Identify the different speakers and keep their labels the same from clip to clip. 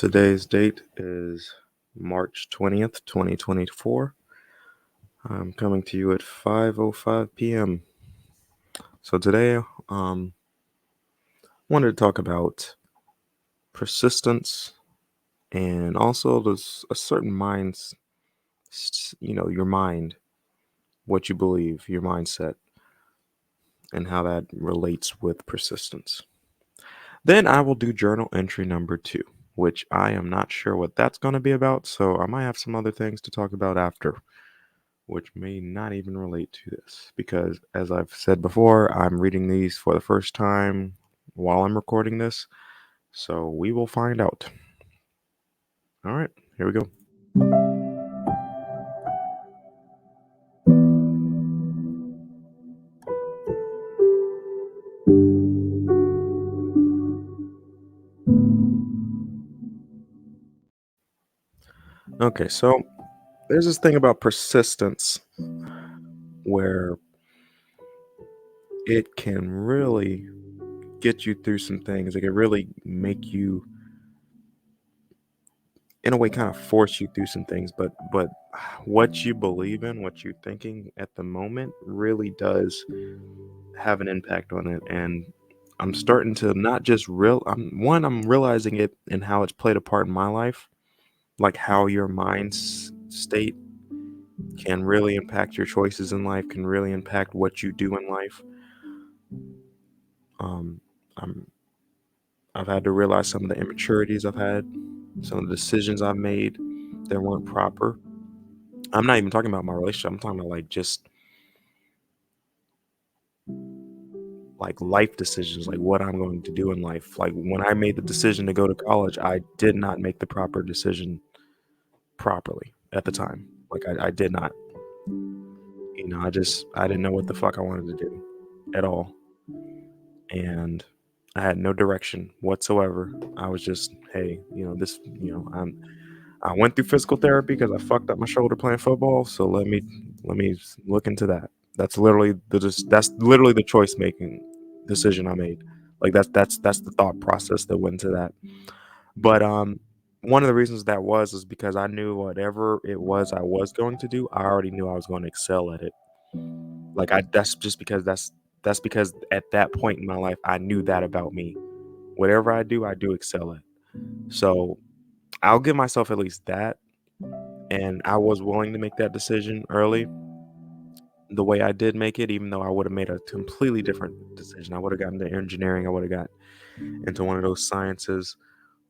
Speaker 1: Today's date is March 20th, 2024. I'm coming to you at 5:05 p.m. So today, wanted to talk about persistence and also there's a certain minds, your mind, what you believe, your mindset, and how that relates with persistence. Then I will do journal entry number 2, which I am not sure what that's going to be about, so I might have some other things to talk about after, which may not even relate to this because, as I've said before, I'm reading these for the first time while I'm recording this. So we will find out. All right, here we go. Okay, so there's this thing about persistence where it can really get you through some things. It can really make you, in a way, kind of force you through some things. But what you believe in, what you're thinking at the moment, really does have an impact on it. And I'm starting to not just I'm realizing it and how it's played a part in my life, like how your state can really impact your choices in life, can really impact what you do in life. Um, I'm I've had to realize some of the immaturities I've had, some of the decisions I've made that weren't proper. I'm not even talking about my relationship. I'm talking about like just like life decisions, like what I'm going to do in life. Like when I made the decision to go to college, I did not make the proper decision properly at the time. Like I did not. I didn't know what the fuck I wanted to do at all. And I had no direction whatsoever. I was just, hey, I went through physical therapy because I fucked up my shoulder playing football. So let me look into that. That's literally the choice making decision I made. Like that's the thought process that went into that. But one of the reasons that was is because I knew whatever it was I was going to do, I already knew I was going to excel at it. Like that's just because that's because at that point in my life I knew that about me. Whatever I do excel at. So I'll give myself at least that. And I was willing to make that decision early the way I did make it, even though I would have made a completely different decision. I would have gotten into engineering. I would have got into one of those sciences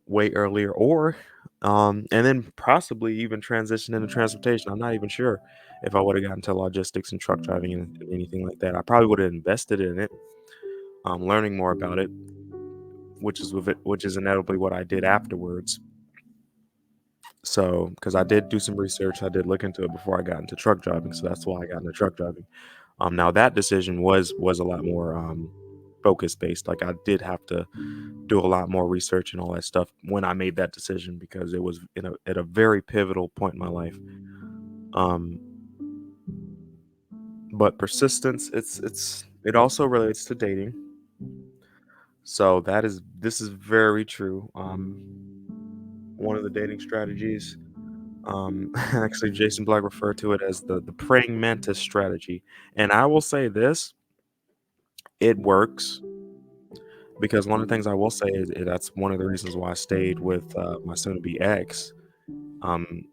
Speaker 1: way earlier, or and then possibly even transition into transportation. I'm not even sure if I would have gotten into logistics and truck driving and anything like that. I probably would have invested in it, learning more about it, which is inevitably what I did afterwards. So, because I did do some research, I did look into it before I got into truck driving. So that's why I got into truck driving. Now that decision was a lot more focus based. Like I did have to do a lot more research and all that stuff when I made that decision because it was at a very pivotal point in my life. Um, but persistence, it also relates to dating. So this is very true. One of the dating strategies. Actually, Jason Black referred to it as the praying mantis strategy, and I will say this: it works because one of the things I will say is that's one of the reasons why I stayed with my soon-to-be ex. Um,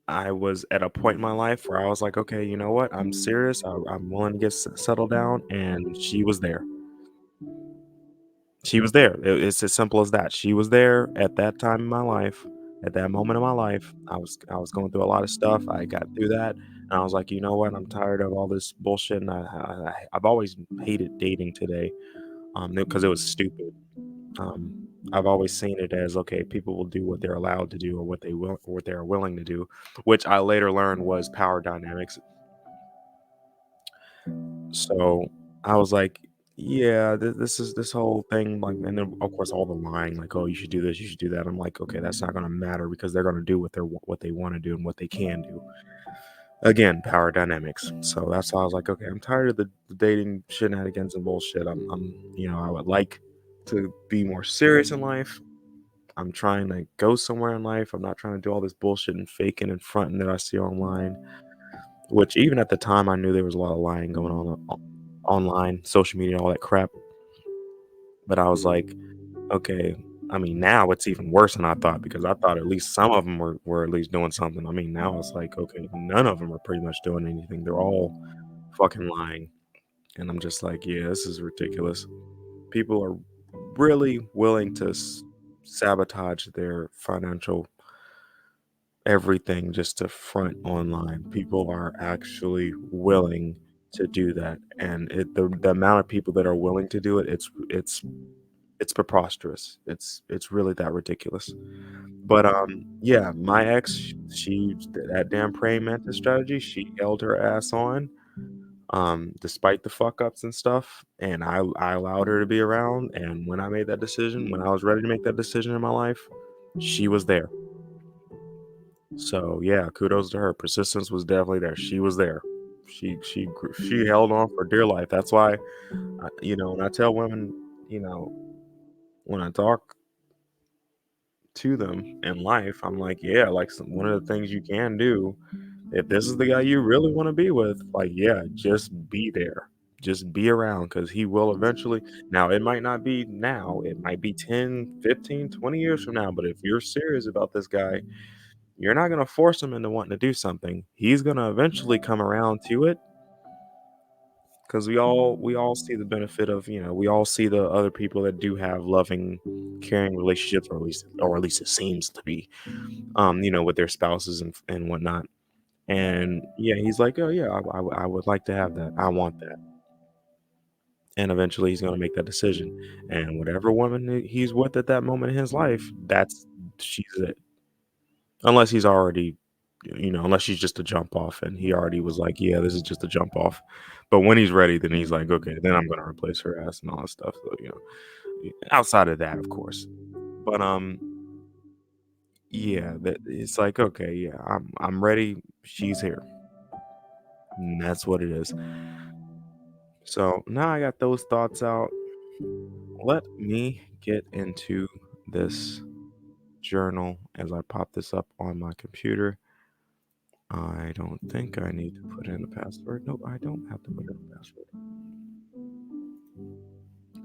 Speaker 1: I was at a point in my life where I was like, okay, you know what? I'm serious. I'm willing to get settled down, and she was there. She was there. It's as simple as that. She was there at that time in my life, at that moment in my life. I was going through a lot of stuff. I got through that, and I was like, you know what? I'm tired of all this bullshit. And I've always hated dating today, because it was stupid. Um, I've always seen it as okay, people will do what they're allowed to do or what they are willing to do, which I later learned was power dynamics. So I was like, yeah, this is this whole thing, like, and then of course all the lying, like, oh, you should do this, you should do that. I'm like, okay, that's not gonna matter because they're gonna do what they want to do and what they can do. Again, power dynamics. So that's why I was like, okay, I'm tired of the dating shenanigans and bullshit. I would like to be more serious in life. I'm trying to go somewhere in life. I'm not trying to do all this bullshit and faking and fronting that I see online. Which even at the time, I knew there was a lot of lying going on online, social media, all that crap. But I was like, okay. I mean, now it's even worse than I thought because I thought at least some of them were at least doing something. I mean, now it's like, okay, none of them are pretty much doing anything. They're all fucking lying. And I'm just like, yeah, this is ridiculous. People are really willing to sabotage their financial everything just to front online. People are actually willing to do that, and the amount of people that are willing to do it, it's preposterous. It's really that ridiculous. But yeah, my ex, she that damn praying mantis strategy, she held her ass on, despite the fuck ups and stuff, and I allowed her to be around. And when I made that decision, when I was ready to make that decision in my life, she was there. So yeah, kudos to her. Persistence was definitely there. She was there. She held on for dear life. That's why, when I tell women, you know, when I talk to them in life, I'm like, yeah, like one of the things you can do, if this is the guy you really want to be with, like, yeah, just be there. Just be around because he will eventually. Now, it might not be now, it might be 10, 15, 20 years from now, but if you're serious about this guy, you're not going to force him into wanting to do something. He's going to eventually come around to it because we all see the benefit of, we all see the other people that do have loving, caring relationships, or at least it seems to be, with their spouses and whatnot. And yeah, he's like, oh yeah, I would like to have that. I want that. And eventually he's going to make that decision. And whatever woman he's with at that moment in his life, she's it. Unless he's already, unless she's just a jump off and he already was like, yeah, this is just a jump off. But when he's ready, then he's like, okay, then I'm going to replace her ass and all that stuff. So, outside of that, of course. But, yeah, that it's like, okay, yeah, I'm ready. She's here. And that's what it is. So now I got those thoughts out. Let me get into this journal as I pop this up on my computer. I don't think I need to put in a password. Nope, I don't have to put in a password.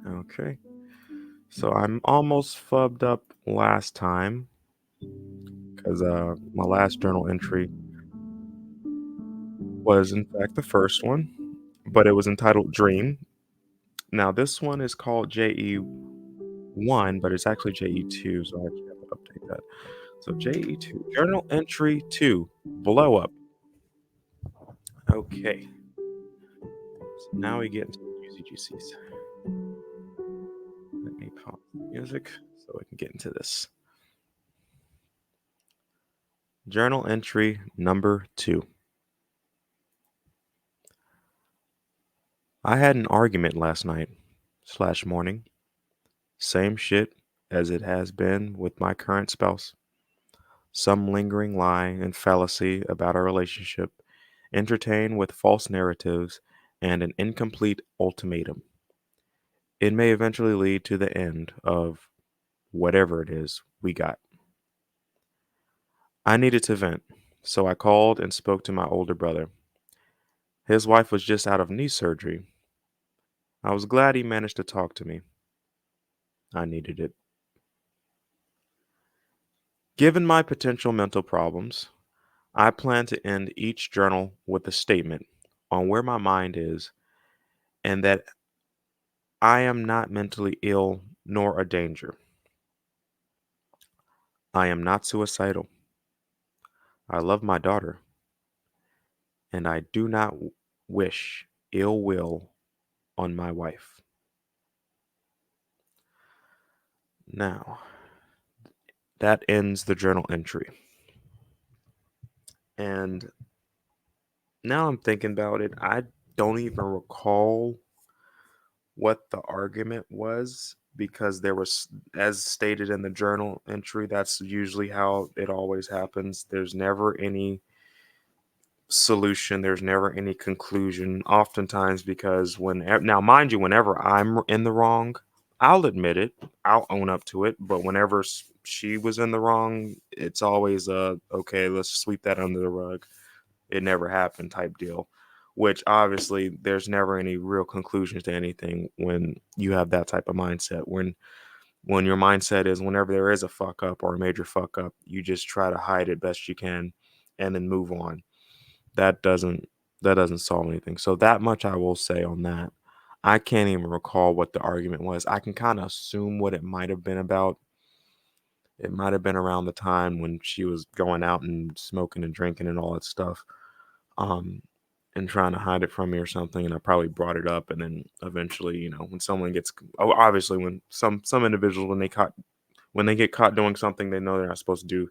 Speaker 1: Okay. So I'm almost fubbed up last time because my last journal entry was in fact the first one, but it was entitled Dream. Now this one is called JE1, but it's actually JE2, so I actually have to update that. So JE2, journal entry 2, blow up. Okay. So now we get into the juicy juicies. Let me pause the music so we can get into this. Journal entry number 2. I had an argument last night/morning. Same shit as it has been with my current spouse. Some lingering lie and fallacy about our relationship, entertained with false narratives and an incomplete ultimatum. It may eventually lead to the end of whatever it is we got. I needed to vent, so I called and spoke to my older brother. His wife was just out of knee surgery. I was glad he managed to talk to me. I needed it. Given my potential mental problems, I plan to end each journal with a statement on where my mind is and that I am not mentally ill nor a danger. I am not suicidal. I love my daughter, and I do not wish ill will on my wife. Now, that ends the journal entry. And now I'm thinking about it, I don't even recall what the argument was because there was, as stated in the journal entry, that's usually how it always happens. There's never any solution, there's never any conclusion, oftentimes, because now mind you, whenever I'm in the wrong, I'll admit it. I'll own up to it. But whenever she was in the wrong, it's always okay, let's sweep that under the rug. It never happened type deal. Which obviously there's never any real conclusions to anything when you have that type of mindset. When your mindset is whenever there is a fuck up or a major fuck up, you just try to hide it best you can and then move on. That doesn't that doesn't solve anything. So that much I will say on that. I can't even recall what the argument was. I can kind of assume what it might have been about. It might have been around the time when she was going out and smoking and drinking and all that stuff. Um and trying to hide it from me or something, and I probably brought it up, and then eventually, when someone gets, oh, obviously when some individuals, when they get caught doing something they know they're not supposed to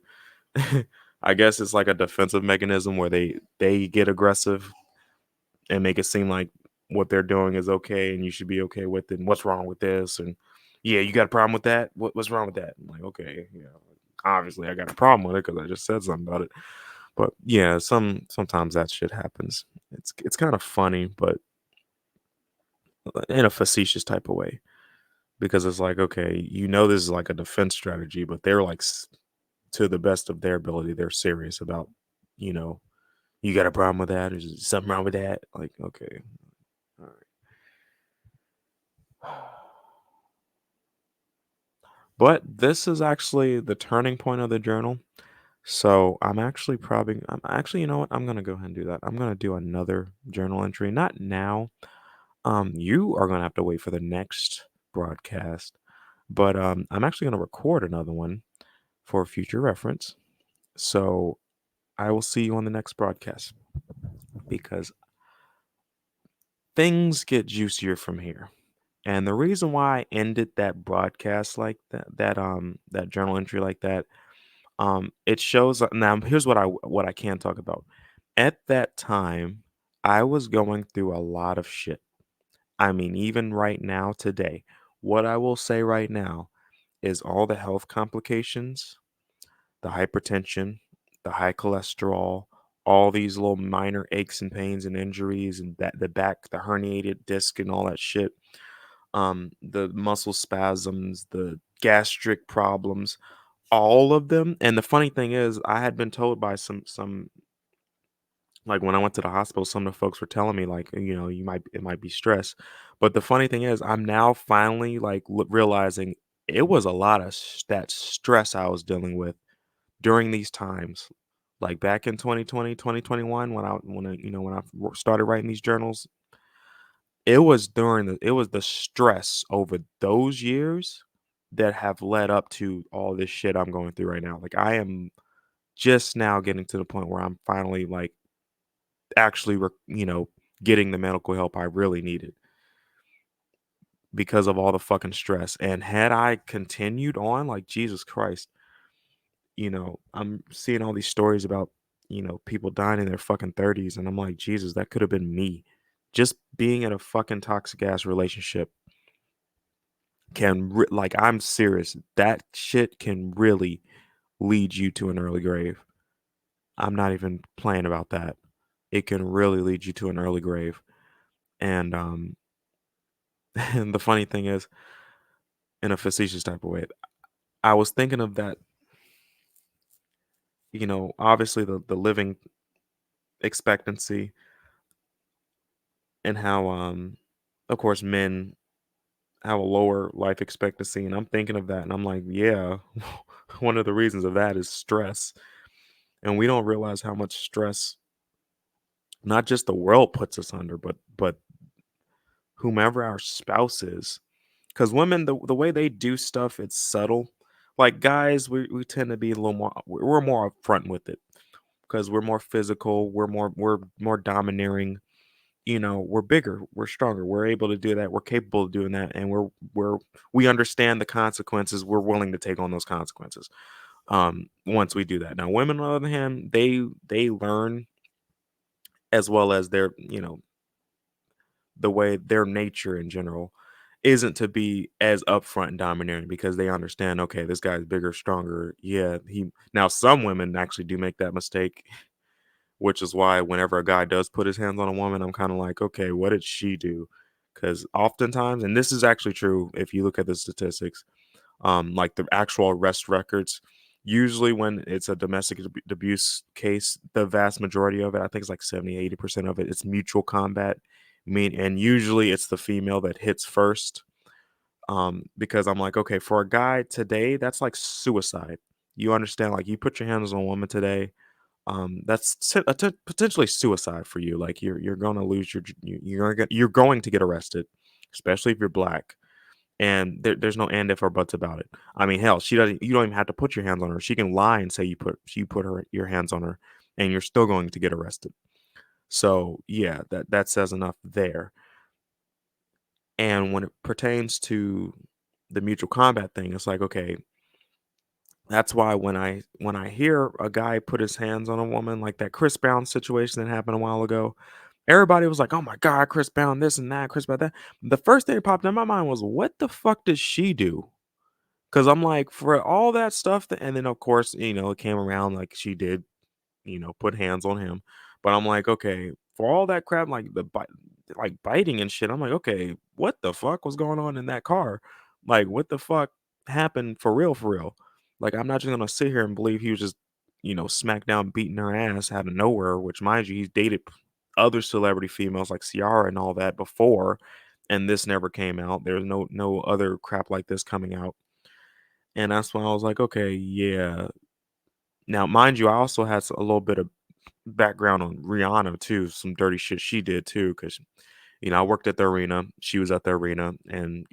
Speaker 1: do, I guess it's like a defensive mechanism where they get aggressive and make it seem like what they're doing is okay and you should be okay with it. And what's wrong with this? And yeah, you got a problem with that? What's wrong with that? I'm like, okay, yeah, obviously I got a problem with it because I just said something about it. But yeah, sometimes that shit happens. It's kind of funny, but in a facetious type of way, because it's like, okay, this is like a defense strategy, but they're like, to the best of their ability, they're serious about, you know, you got a problem with that? Is something wrong with that? Like, okay, all right. But this is actually the turning point of the journal. So I'm actually, you know what? I'm gonna go ahead and do that. I'm gonna do another journal entry. Not now. You are gonna have to wait for the next broadcast. But I'm actually gonna record another one for future reference. So I will see you on the next broadcast because things get juicier from here. And the reason why I ended that broadcast like that journal entry like that, it shows now here's what I can talk about. At that time, I was going through a lot of shit. I mean, even right now today, what I will say right now is all the health complications, the hypertension, the high cholesterol, all these little minor aches and pains and injuries and that the back, the herniated disc and all that shit, the muscle spasms, the gastric problems, all of them. And the funny thing is, I had been told by some like when I went to the hospital, some of the folks were telling me like, it might be stress. But the funny thing is, I'm now finally like realizing it was a lot of that stress I was dealing with during these times. Like back in 2020, 2021, when I started writing these journals, it was the stress over those years that have led up to all this shit I'm going through right now. Like I am just now getting to the point where I'm finally like actually getting the medical help I really needed because of all the fucking stress. And had I continued on, like Jesus Christ, I'm seeing all these stories about, people dying in their fucking 30s, and I'm like, Jesus, that could have been me. Just being in a fucking toxic ass relationship like, I'm serious. That shit can really lead you to an early grave. I'm not even playing about that. It can really lead you to an early grave. And and the funny thing is, in a facetious type of way, I was thinking of that, obviously the living expectancy and how of course men have a lower life expectancy, and I'm thinking of that and I'm like, yeah, one of the reasons of that is stress. And we don't realize how much stress not just the world puts us under, but whomever our spouse is. Because women, the way they do stuff, it's subtle. Like guys, we tend to be a little more. We're more upfront with it because we're more physical. We're more domineering. We're bigger. We're stronger. We're able to do that. We're capable of doing that, and we understand the consequences. We're willing to take on those consequences. Once we do that. Now, women, on the other hand, they learn as well as the way their nature in general isn't to be as upfront and domineering because they understand, okay, this guy's bigger, stronger. Yeah, he now some women actually do make that mistake, which is why whenever a guy does put his hands on a woman, I'm kind of like, okay, what did she do? because oftentimes, and this is actually true if you look at the statistics, like the actual arrest records, usually when it's a domestic abuse case, the vast majority of it, I think it's like 70, 80% of it, it's mutual combat. And usually it's the female that hits first. Because I'm like, okay, for a guy today, that's like suicide. You understand? Like, you put your hands on a woman today, that's potentially suicide for you. Like, you're gonna lose you're going to get arrested, especially if you're black. And there's no and if or buts about it. I mean, hell, she doesn't. You don't even have to put your hands on her. She can lie and say you put your hands on her, and you're still going to get arrested. So yeah, that says enough there. And when it pertains to the mutual combat thing, it's like, okay, that's why when I hear a guy put his hands on a woman, like that Chris Brown situation that happened a while ago, everybody was like, "Oh my God, Chris Brown, this and that, Chris Brown that." The first thing that popped in my mind was, "What the fuck does she do?" Because I'm like, for all that stuff, and then of course, it came around like she did, put hands on him. But I'm like, okay, for all that crap, like like biting and shit, I'm like, okay, what the fuck was going on in that car? Like, what the fuck happened for real, for real? Like, I'm not just gonna sit here and believe he was just, smack down beating her ass out of nowhere, which mind you, he's dated other celebrity females like Ciara and all that before, and this never came out. There's no other crap like this coming out. And that's when I was like, okay, yeah. Now, mind you, I also had a little bit of background on Rihanna too, some dirty shit she did too, because I worked at the arena, she was at the arena, and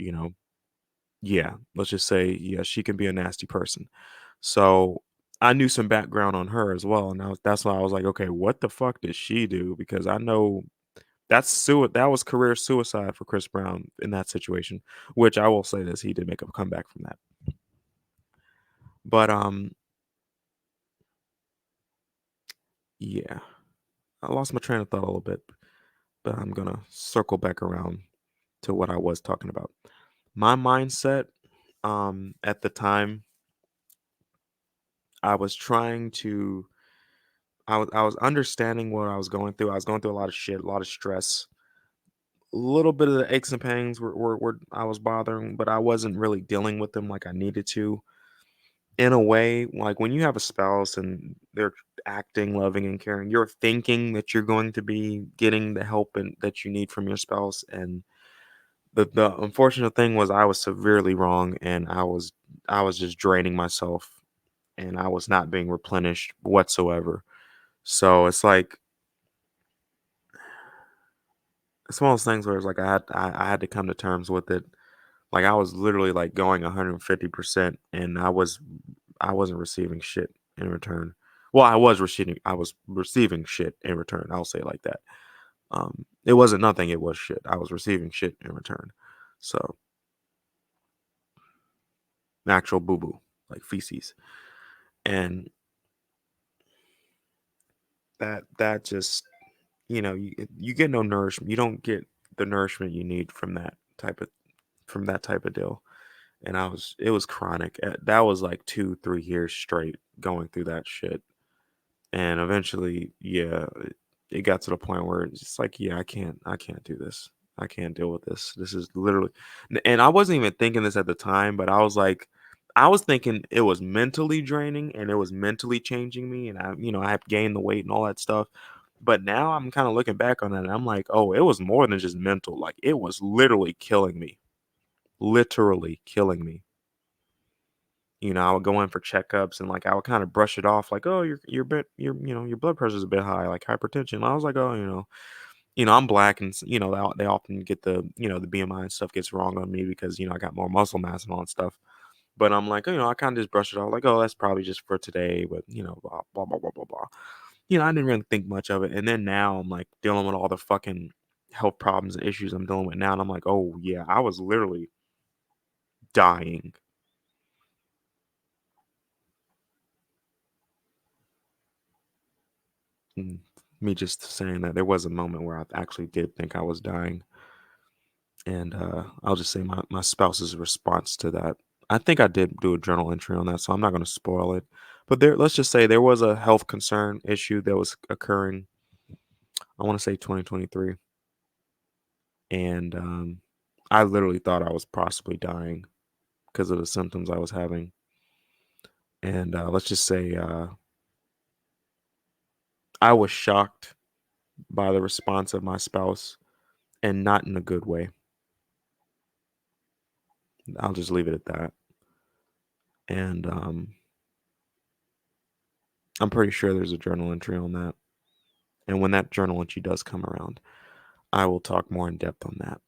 Speaker 1: yeah, let's just say, yeah, she can be a nasty person. So I knew some background on her as well, and that's why I was like, okay, what the fuck did she do? Because I know that was career suicide for Chris Brown in that situation. Which I will say this, he did make a comeback from that. But yeah, I lost my train of thought a little bit, but I'm gonna circle back around to what I was talking about. My mindset, at the time, I was trying to, I was understanding what I was going through. I was going through a lot of shit, a lot of stress, a little bit of the aches and pains were I was bothering, but I wasn't really dealing with them like I needed to. In a way, like when you have a spouse and they're acting loving and caring, you're thinking that you're going to be getting the help and that you need from your spouse. And the unfortunate thing was I was severely wrong, and I was just draining myself, and I was not being replenished whatsoever. So it's one of those things where it's like I had to come to terms with it. Like, I was literally like going 150%, and I wasn't receiving shit in return. Well, I was receiving shit in return. I'll say it like that. It wasn't nothing, it was shit. I was receiving shit in return. So, actual boo boo, like feces. And that just, you get no nourishment. You don't get the nourishment you need from that type of deal. And it was chronic. That was like 2, 3 years straight going through that shit. And eventually, yeah, it got to the point where it's just like, yeah, I can't do this. I can't deal with this. This is literally, and I wasn't even thinking this at the time, but I was thinking it was mentally draining and it was mentally changing me, and I had gained the weight and all that stuff. But now I'm kind of looking back on that, and I'm like, oh, it was more than just mental. Like, it was literally killing me. I would go in for checkups, and like I would kind of brush it off, like, oh, your blood pressure's a bit high, like hypertension. I was like, oh, I'm black, and they often get the BMI and stuff gets wrong on me because I got more muscle mass and all that stuff. But I'm like, I kind of just brush it off, like, oh, that's probably just for today, but blah blah blah blah blah blah. I didn't really think much of it, and then now I'm like dealing with all the fucking health problems and issues I'm dealing with now, and I'm like, oh yeah, I was literally dying. And me just saying that there was a moment where I actually did think I was dying. And I'll just say my spouse's response to that. I think I did do a journal entry on that, so I'm not going to spoil it. But let's just say there was a health concern issue that was occurring. I want to say 2023. and I literally thought I was possibly dying because of the symptoms I was having. And let's just say I was shocked by the response of my spouse, and not in a good way. I'll just leave it at that. And I'm pretty sure there's a journal entry on that. And when that journal entry does come around, I will talk more in depth on that.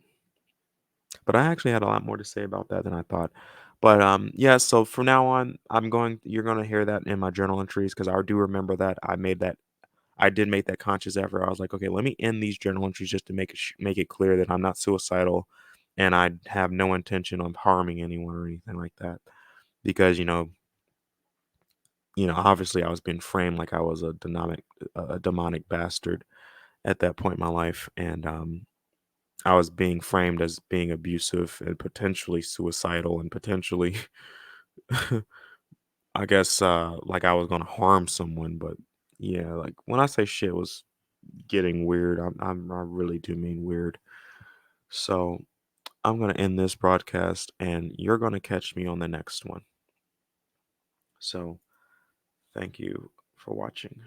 Speaker 1: But I actually had a lot more to say about that than I thought. But yeah, so from now on, you're going to hear that in my journal entries because I do remember that I did make that conscious effort. I was like, okay, let me end these journal entries just to make it clear that I'm not suicidal and I have no intention of harming anyone or anything like that. Because obviously I was being framed like I was a demonic bastard at that point in my life, and I was being framed as being abusive and potentially suicidal and potentially, I guess, like I was gonna harm someone. But yeah, like when I say shit was getting weird, I really do mean weird. So I'm gonna end this broadcast, and you're gonna catch me on the next one. So thank you for watching.